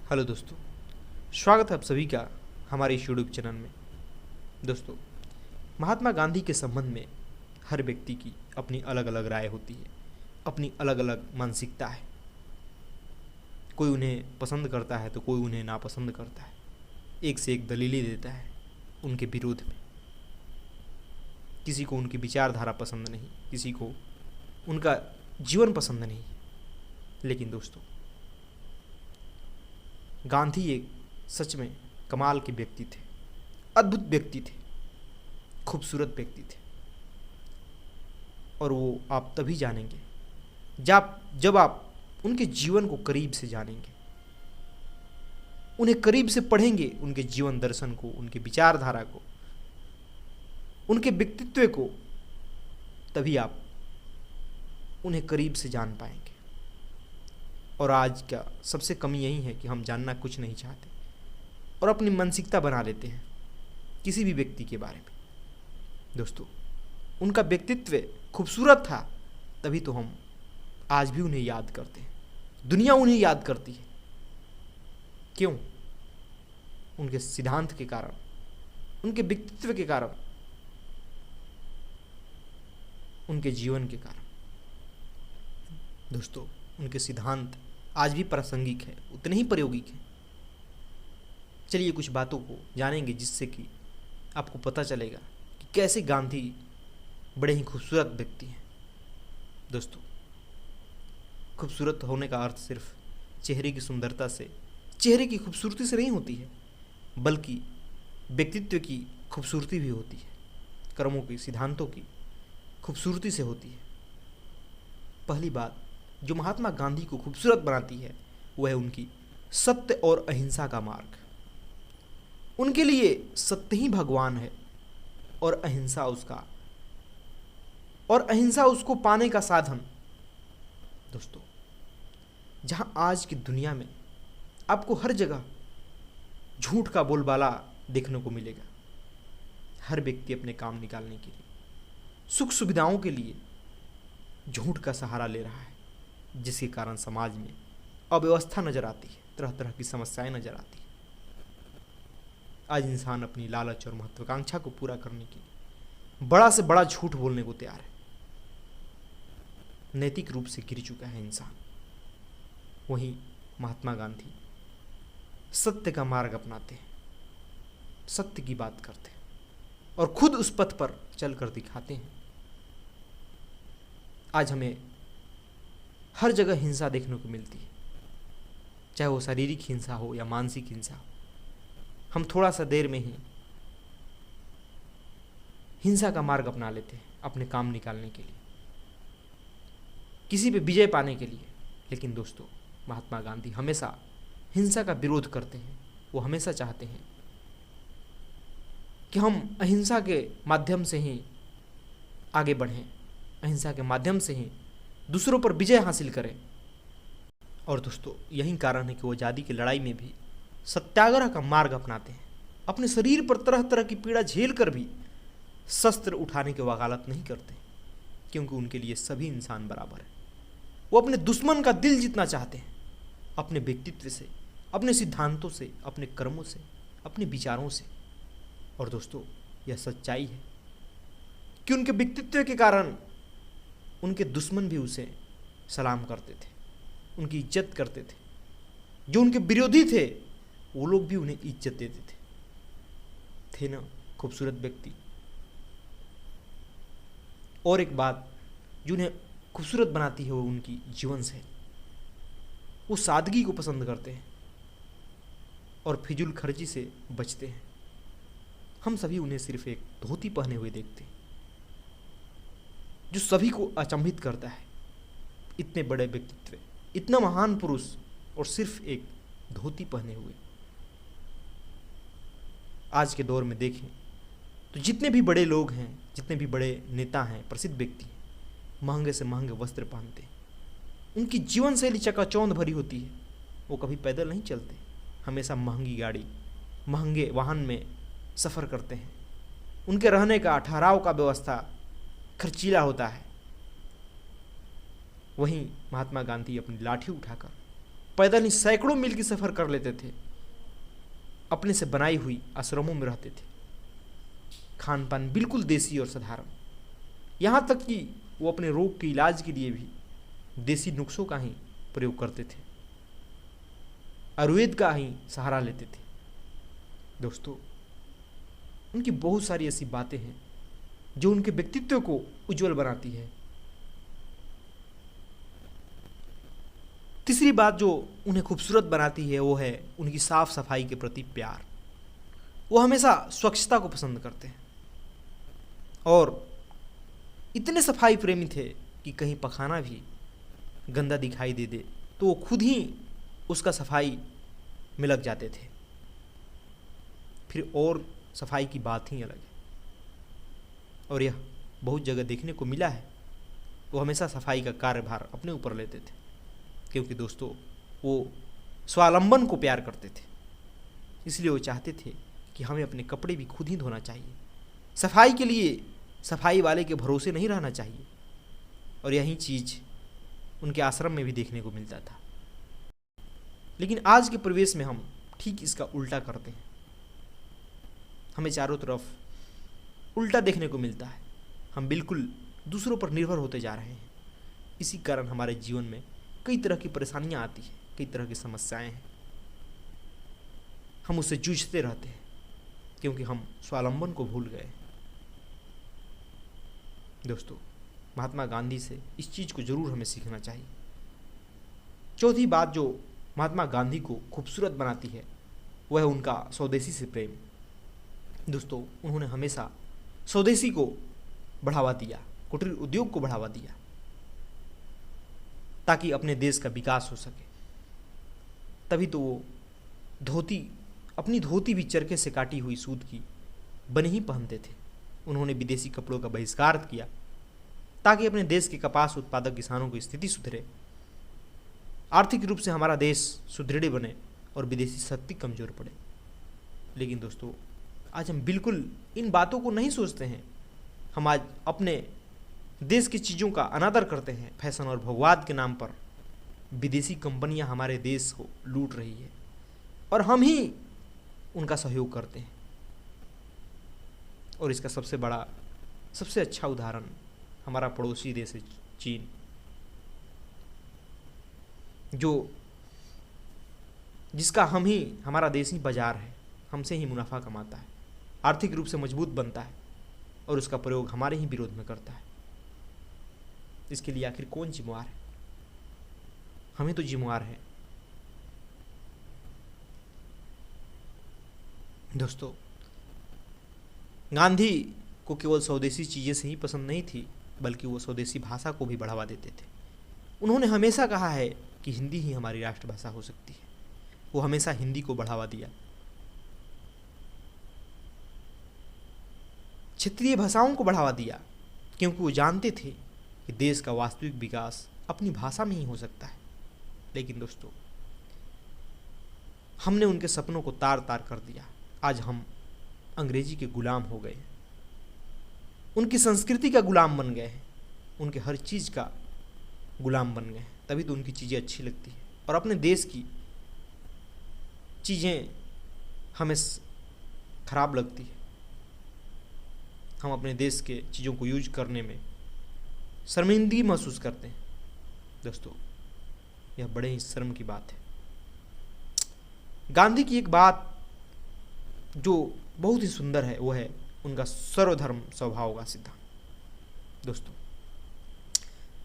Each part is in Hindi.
हेलो दोस्तों, स्वागत है आप सभी का हमारे इस यूट्यूब चैनल में। दोस्तों, महात्मा गांधी के संबंध में हर व्यक्ति की अपनी अलग अलग राय होती है, अपनी अलग अलग मानसिकता है। कोई उन्हें पसंद करता है तो कोई उन्हें नापसंद करता है, एक से एक दलीलें देता है उनके विरोध में। किसी को उनकी विचारधारा पसंद नहीं, किसी को उनका जीवन पसंद नहीं। लेकिन दोस्तों, गांधी एक सच में कमाल के व्यक्ति थे, अद्भुत व्यक्ति थे, खूबसूरत व्यक्ति थे। और वो आप तभी जानेंगे जब आप उनके जीवन को करीब से जानेंगे, उन्हें करीब से पढ़ेंगे, उनके जीवन दर्शन को, उनके विचारधारा को, उनके व्यक्तित्व को। तभी आप उन्हें करीब से जान पाएंगे। और आज का सबसे कमी यही है कि हम जानना कुछ नहीं चाहते और अपनी मानसिकता बना लेते हैं किसी भी व्यक्ति के बारे में। दोस्तों, उनका व्यक्तित्व खूबसूरत था, तभी तो हम आज भी उन्हें याद करते हैं, दुनिया उन्हें याद करती है। क्यों? उनके सिद्धांत के कारण, उनके व्यक्तित्व के कारण, उनके जीवन के कारण। दोस्तों, उनके सिद्धांत आज भी प्रासंगिक है, उतने ही प्रायोगिक हैं। चलिए कुछ बातों को जानेंगे जिससे कि आपको पता चलेगा कि कैसे गांधी बड़े ही खूबसूरत व्यक्ति हैं। दोस्तों, खूबसूरत होने का अर्थ सिर्फ चेहरे की सुंदरता से, चेहरे की खूबसूरती से नहीं होती है, बल्कि व्यक्तित्व की खूबसूरती भी होती है, कर्मों की, सिद्धांतों की खूबसूरती से होती है। पहली बात जो महात्मा गांधी को खूबसूरत बनाती है वह है उनकी सत्य और अहिंसा का मार्ग। उनके लिए सत्य ही भगवान है और अहिंसा उसको पाने का साधन। दोस्तों, जहां आज की दुनिया में आपको हर जगह झूठ का बोलबाला देखने को मिलेगा, हर व्यक्ति अपने काम निकालने के लिए, सुख सुविधाओं के लिए झूठ का सहारा ले रहा है, जिसके कारण समाज में अव्यवस्था नजर आती है, तरह तरह की समस्याएं नजर आती है। आज इंसान अपनी लालच और महत्वाकांक्षा को पूरा करने के लिए बड़ा से बड़ा झूठ बोलने को तैयार है। नैतिक रूप से गिर चुका है इंसान। वहीं महात्मा गांधी सत्य का मार्ग अपनाते हैं, सत्य की बात करते हैं और खुद उस पथ पर चलकर दिखाते हैं। आज हमें हर जगह हिंसा देखने को मिलती है, चाहे वो शारीरिक हिंसा हो या मानसिक हिंसा हो। हम थोड़ा सा देर में ही हिंसा का मार्ग अपना लेते हैं अपने काम निकालने के लिए, किसी पे विजय पाने के लिए। लेकिन दोस्तों, महात्मा गांधी हमेशा हिंसा का विरोध करते हैं। वो हमेशा चाहते हैं कि हम अहिंसा के माध्यम से ही आगे बढ़ें, अहिंसा के माध्यम से ही दूसरों पर विजय हासिल करें। और दोस्तों, यही कारण है कि वो आज़ादी की लड़ाई में भी सत्याग्रह का मार्ग अपनाते हैं। अपने शरीर पर तरह तरह की पीड़ा झेल कर भी शस्त्र उठाने की वकालत नहीं करते, क्योंकि उनके लिए सभी इंसान बराबर है। वो अपने दुश्मन का दिल जीतना चाहते हैं, अपने व्यक्तित्व से, अपने सिद्धांतों से, अपने कर्मों से, अपने विचारों से। और दोस्तों, यह सच्चाई है कि उनके व्यक्तित्व के कारण उनके दुश्मन भी उसे सलाम करते थे, उनकी इज्जत करते थे। जो उनके विरोधी थे वो लोग भी उन्हें इज्जत देते थे ना। खूबसूरत व्यक्ति। और एक बात जो उन्हें खूबसूरत बनाती है वो उनकी जीवन शैली। वो सादगी को पसंद करते हैं और फिजूल खर्ची से बचते हैं। हम सभी उन्हें सिर्फ एक धोती पहने हुए देखते हैं, जो सभी को अचंभित करता है। इतने बड़े व्यक्तित्व, इतना महान पुरुष और सिर्फ एक धोती पहने हुए। आज के दौर में देखें तो जितने भी बड़े लोग हैं, जितने भी बड़े नेता हैं, प्रसिद्ध व्यक्ति हैं, महंगे से महंगे वस्त्र पहनते हैं। उनकी जीवन शैली चकाचौंध भरी होती है। वो कभी पैदल नहीं चलते, हमेशा महंगी गाड़ी, महंगे वाहन में सफ़र करते हैं। उनके रहने का, ठहराव का व्यवस्था खर्चीला होता है। वहीं महात्मा गांधी अपनी लाठी उठाकर पैदल ही सैकड़ों मील की सफ़र कर लेते थे, अपने से बनाई हुई आश्रमों में रहते थे। खान पान बिल्कुल देसी और साधारण, यहाँ तक कि वो अपने रोग के इलाज के लिए भी देसी नुस्खों का ही प्रयोग करते थे, आयुर्वेद का ही सहारा लेते थे। दोस्तों, उनकी बहुत सारी ऐसी बातें हैं जो उनके व्यक्तित्व को उज्जवल बनाती है। तीसरी बात जो उन्हें खूबसूरत बनाती है वो है उनकी साफ सफाई के प्रति प्यार। वो हमेशा स्वच्छता को पसंद करते हैं और इतने सफाई प्रेमी थे कि कहीं पखाना भी गंदा दिखाई दे तो वो खुद ही उसका सफाई में लग जाते थे। फिर और सफाई की बात ही अलग है और यह बहुत जगह देखने को मिला है। वो हमेशा सफाई का कार्यभार अपने ऊपर लेते थे, क्योंकि दोस्तों वो स्वावलंबन को प्यार करते थे। इसलिए वो चाहते थे कि हमें अपने कपड़े भी खुद ही धोना चाहिए, सफाई के लिए सफाई वाले के भरोसे नहीं रहना चाहिए। और यही चीज़ उनके आश्रम में भी देखने को मिलता था। लेकिन आज के परिवेश में हम ठीक इसका उल्टा करते हैं। हमें चारों तरफ उल्टा देखने को मिलता है। हम बिल्कुल दूसरों पर निर्भर होते जा रहे हैं। इसी कारण हमारे जीवन में कई तरह की परेशानियां आती हैं, कई तरह की समस्याएं हैं। हम उससे जूझते रहते हैं क्योंकि हम स्वावलंबन को भूल गए। दोस्तों, महात्मा गांधी से इस चीज़ को जरूर हमें सीखना चाहिए। चौथी बात जो महात्मा गांधी को खूबसूरत बनाती है वह है उनका स्वदेशी से प्रेम। दोस्तों, उन्होंने हमेशा स्वदेशी को बढ़ावा दिया, कुटीर उद्योग को बढ़ावा दिया ताकि अपने देश का विकास हो सके। तभी तो वो अपनी धोती भी चरखे से काटी हुई सूत की बनी ही पहनते थे। उन्होंने विदेशी कपड़ों का बहिष्कार किया ताकि अपने देश के कपास उत्पादक किसानों की स्थिति सुधरे, आर्थिक रूप से हमारा देश सुदृढ़ बने और विदेशी शक्ति कमजोर पड़े। लेकिन दोस्तों, आज हम बिल्कुल इन बातों को नहीं सोचते हैं। हम आज अपने देश की चीज़ों का अनादर करते हैं। फैशन और भोगवाद के नाम पर विदेशी कंपनियां हमारे देश को लूट रही है और हम ही उनका सहयोग करते हैं। और इसका सबसे अच्छा उदाहरण हमारा पड़ोसी देश है चीन, जिसका हमारा देश ही बाजार है, हमसे ही मुनाफा कमाता है, आर्थिक रूप से मजबूत बनता है और उसका प्रयोग हमारे ही विरोध में करता है। इसके लिए आखिर कौन जिम्मेवार है? हमें तो जिम्मेवार है। दोस्तों, गांधी को केवल स्वदेशी चीज़ें से ही पसंद नहीं थी, बल्कि वो स्वदेशी भाषा को भी बढ़ावा देते थे। उन्होंने हमेशा कहा है कि हिंदी ही हमारी राष्ट्रभाषा हो सकती है। वो हमेशा हिंदी को बढ़ावा दिया। क्षेत्रीय भाषाओं को बढ़ावा दिया क्योंकि वो जानते थे कि देश का वास्तविक विकास अपनी भाषा में ही हो सकता है। लेकिन दोस्तों, हमने उनके सपनों को तार तार कर दिया। आज हम अंग्रेजी के गुलाम हो गए हैं, उनकी संस्कृति का गुलाम बन गए हैं, उनके हर चीज़ का गुलाम बन गए हैं। तभी तो उनकी चीज़ें अच्छी लगती हैं और अपने देश की चीज़ें हमें खराब लगती है। हम अपने देश के चीज़ों को यूज करने में शर्मिंदगी महसूस करते हैं। दोस्तों, यह बड़े ही शर्म की बात है। गांधी की एक बात जो बहुत ही सुंदर है वो है उनका सर्वधर्म स्वभाव का सिद्धांत। दोस्तों,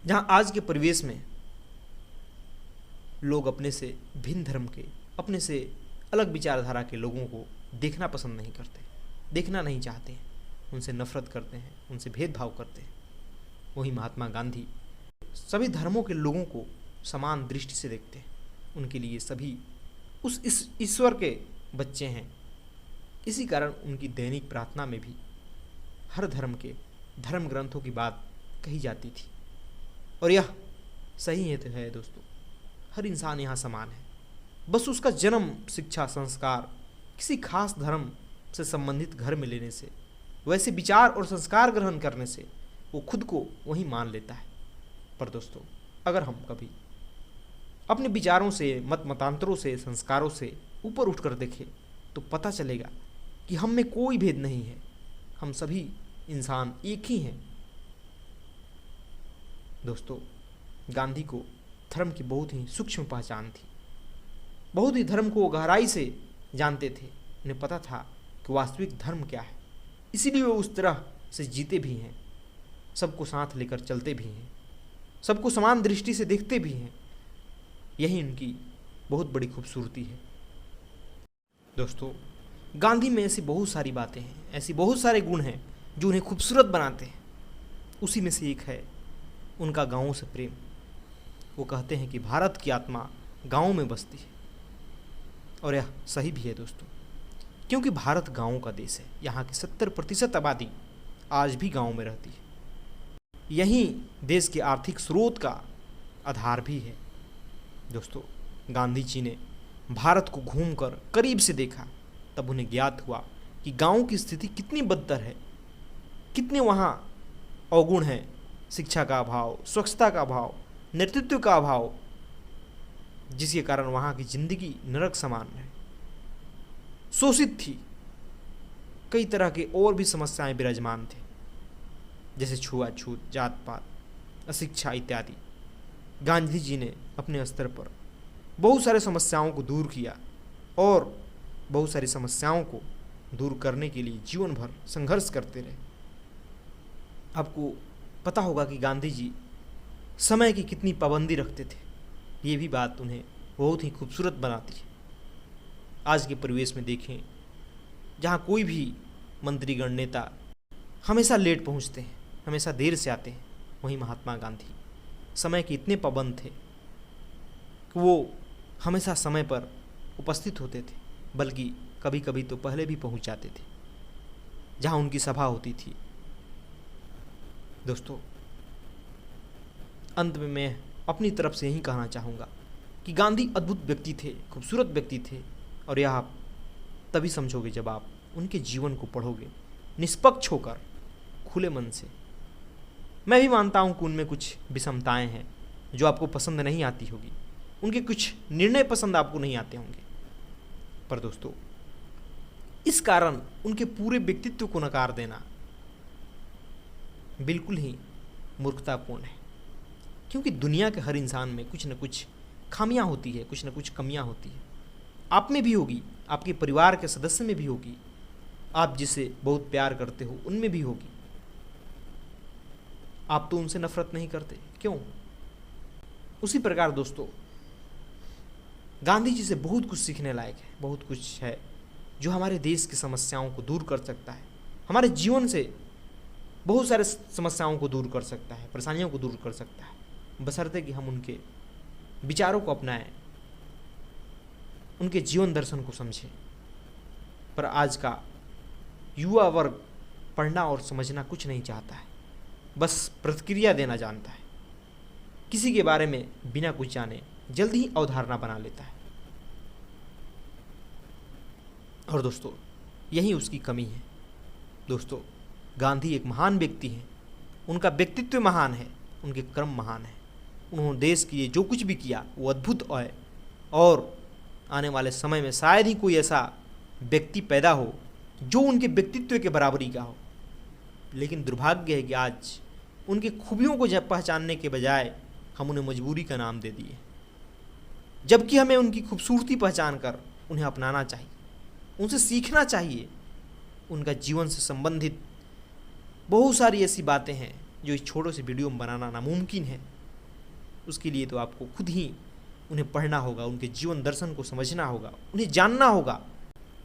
जहाँ आज के परिवेश में लोग अपने से भिन्न धर्म के, अपने से अलग विचारधारा के लोगों को देखना पसंद नहीं करते, देखना नहीं चाहते हैं, उनसे नफरत करते हैं, उनसे भेदभाव करते हैं, वही महात्मा गांधी सभी धर्मों के लोगों को समान दृष्टि से देखते हैं। उनके लिए सभी इस ईश्वर के बच्चे हैं। इसी कारण उनकी दैनिक प्रार्थना में भी हर धर्म के धर्म ग्रंथों की बात कही जाती थी। और यह सही है दोस्तों, हर इंसान यहाँ समान है। बस उसका जन्म, शिक्षा, संस्कार किसी खास धर्म से संबंधित घर में लेने से, वैसे विचार और संस्कार ग्रहण करने से वो खुद को वही मान लेता है। पर दोस्तों, अगर हम कभी अपने विचारों से, मतांतरों से, संस्कारों से ऊपर उठकर देखें तो पता चलेगा कि हम में कोई भेद नहीं है, हम सभी इंसान एक ही हैं। दोस्तों, गांधी को धर्म की बहुत ही सूक्ष्म पहचान थी, बहुत ही धर्म को गहराई से जानते थे। उन्हें पता था कि वास्तविक धर्म क्या है, इसीलिए वो उस तरह से जीते भी हैं, सबको साथ लेकर चलते भी हैं, सबको समान दृष्टि से देखते भी हैं। यही उनकी बहुत बड़ी खूबसूरती है। दोस्तों, गांधी में ऐसी बहुत सारी बातें हैं, ऐसी बहुत सारे गुण हैं जो उन्हें खूबसूरत बनाते हैं। उसी में से एक है उनका गाँवों से प्रेम। वो कहते हैं कि भारत की आत्मा गाँव में बसती है, और यह सही भी है दोस्तों, क्योंकि भारत गाँवों का देश है। यहाँ की 70% आबादी आज भी गाँव में रहती है। यही देश के आर्थिक स्रोत का आधार भी है। दोस्तों, गांधी जी ने भारत को घूमकर करीब से देखा, तब उन्हें ज्ञात हुआ कि गाँव की स्थिति कितनी बदतर है, कितने वहाँ अवगुण हैं। शिक्षा का अभाव, स्वच्छता का अभाव, नेतृत्व का अभाव, जिसके कारण वहाँ की जिंदगी नरक समान है, शोषित थी। कई तरह के और भी समस्याएं विराजमान थे, जैसे छुआछूत, जात पात, अशिक्षा इत्यादि। गांधी जी ने अपने स्तर पर बहुत सारे समस्याओं को दूर किया और बहुत सारी समस्याओं को दूर करने के लिए जीवन भर संघर्ष करते रहे। आपको पता होगा कि गांधी जी समय की कितनी पाबंदी रखते थे। ये भी बात उन्हें बहुत ही खूबसूरत बनाती है। आज के परिवेश में देखें, जहाँ कोई भी मंत्रीगण, नेता हमेशा लेट पहुँचते हैं, हमेशा देर से आते हैं, वहीं महात्मा गांधी समय के इतने पाबंद थे कि वो हमेशा समय पर उपस्थित होते थे, बल्कि कभी कभी तो पहले भी पहुँच जाते थे जहाँ उनकी सभा होती थी। दोस्तों, अंत में मैं अपनी तरफ से यही कहना चाहूँगा कि गांधी अद्भुत व्यक्ति थे, खूबसूरत व्यक्ति थे, और यह आप तभी समझोगे जब आप उनके जीवन को पढ़ोगे निष्पक्ष होकर, खुले मन से। मैं भी मानता हूँ कि उनमें कुछ विषमताएं हैं जो आपको पसंद नहीं आती होगी, उनके कुछ निर्णय पसंद आपको नहीं आते होंगे, पर दोस्तों, इस कारण उनके पूरे व्यक्तित्व को नकार देना बिल्कुल ही मूर्खतापूर्ण है। क्योंकि दुनिया के हर इंसान में कुछ न कुछ खामियां होती है, कुछ न कुछ कमियां होती है। आप में भी होगी, आपके परिवार के सदस्य में भी होगी, आप जिसे बहुत प्यार करते हो उनमें भी होगी। आप तो उनसे नफरत नहीं करते, क्यों? उसी प्रकार दोस्तों, गांधी जी से बहुत कुछ सीखने लायक है, बहुत कुछ है जो हमारे देश की समस्याओं को दूर कर सकता है, हमारे जीवन से बहुत सारे समस्याओं को दूर कर सकता है, परेशानियों को दूर कर सकता है, बशर्ते कि हम उनके विचारों को अपनाएं, उनके जीवन दर्शन को समझें। पर आज का युवा वर्ग पढ़ना और समझना कुछ नहीं चाहता है, बस प्रतिक्रिया देना जानता है। किसी के बारे में बिना कुछ जाने जल्दी ही अवधारणा बना लेता है। और दोस्तों, यही उसकी कमी है। दोस्तों, गांधी एक महान व्यक्ति हैं, उनका व्यक्तित्व महान है, उनके कर्म महान है। उन्होंने देश के लिए जो कुछ भी किया वो अद्भुत है, और आने वाले समय में शायद ही कोई ऐसा व्यक्ति पैदा हो जो उनके व्यक्तित्व के बराबरी का हो। लेकिन दुर्भाग्य है कि आज उनकी खूबियों को पहचानने के बजाय हम उन्हें मजबूरी का नाम दे दिए, जबकि हमें उनकी खूबसूरती पहचान कर उन्हें अपनाना चाहिए, उनसे सीखना चाहिए। उनका जीवन से संबंधित बहुत सारी ऐसी बातें हैं जो इस छोटे से वीडियो में बनाना नामुमकिन है। उसके लिए तो आपको खुद ही उन्हें पढ़ना होगा, उनके जीवन दर्शन को समझना होगा, उन्हें जानना होगा,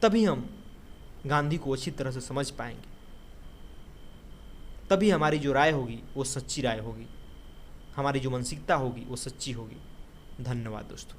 तभी हम गांधी को अच्छी तरह से समझ पाएंगे। तभी हमारी जो राय होगी वो सच्ची राय होगी, हमारी जो मानसिकता होगी वो सच्ची होगी। धन्यवाद दोस्तों।